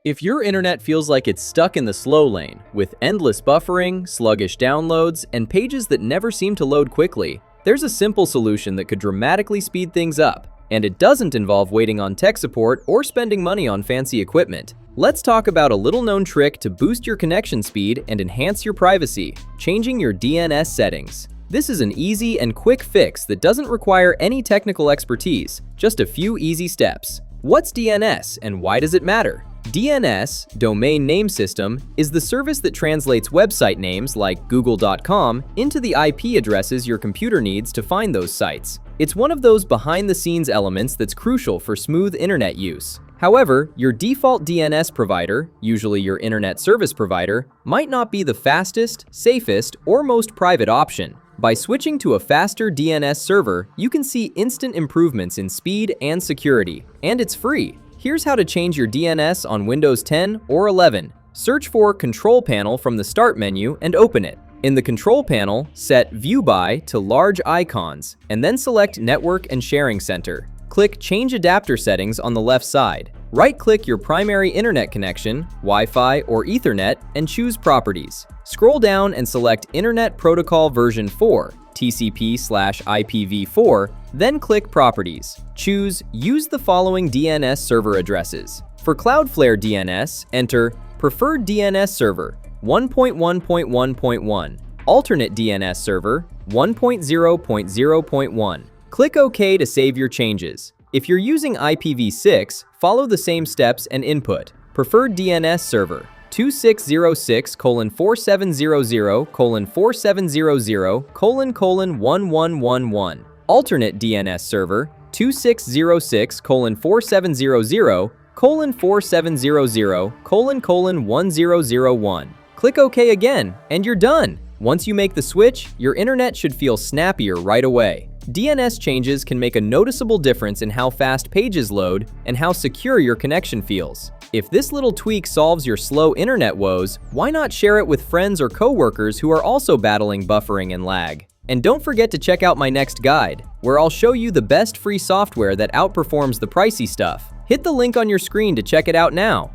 If your internet feels like it's stuck in the slow lane, with endless buffering, sluggish downloads, and pages that never seem to load quickly, there's a simple solution that could dramatically speed things up. And it doesn't involve waiting on tech support or spending money on fancy equipment. Let's talk about a little-known trick to boost your connection speed and enhance your privacy: changing your DNS settings. This is an easy and quick fix that doesn't require any technical expertise, just a few easy steps. What's DNS and why does it matter? DNS, Domain Name System, is the service that translates website names like google.com into the IP addresses your computer needs to find those sites. It's one of those behind-the-scenes elements that's crucial for smooth internet use. However, your default DNS provider, usually your internet service provider, might not be the fastest, safest, or most private option. By switching to a faster DNS server, you can see instant improvements in speed and security, and it's free. Here's how to change your DNS on Windows 10 or 11. Search for Control Panel from the Start menu and open it. In the Control Panel, set View By to Large Icons, and then select Network and Sharing Center. Click Change Adapter Settings on the left side. Right-click your primary internet connection, Wi-Fi or Ethernet, and choose Properties. Scroll down and select Internet Protocol version 4, TCP/IPv4, then click Properties. Choose Use the following DNS server addresses. For Cloudflare DNS, enter Preferred DNS Server 1.1.1.1, Alternate DNS Server 1.0.0.1. Click OK to save your changes. If you're using IPv6, follow the same steps and input. Preferred DNS Server 2606:4700:4700:1111. Alternate DNS Server 2606:4700:4700:1001. Click OK again, and you're done. Once you make the switch, your internet should feel snappier right away. DNS changes can make a noticeable difference in how fast pages load and how secure your connection feels. If this little tweak solves your slow internet woes, why not share it with friends or coworkers who are also battling buffering and lag? And don't forget to check out my next guide, where I'll show you the best free software that outperforms the pricey stuff. Hit the link on your screen to check it out now.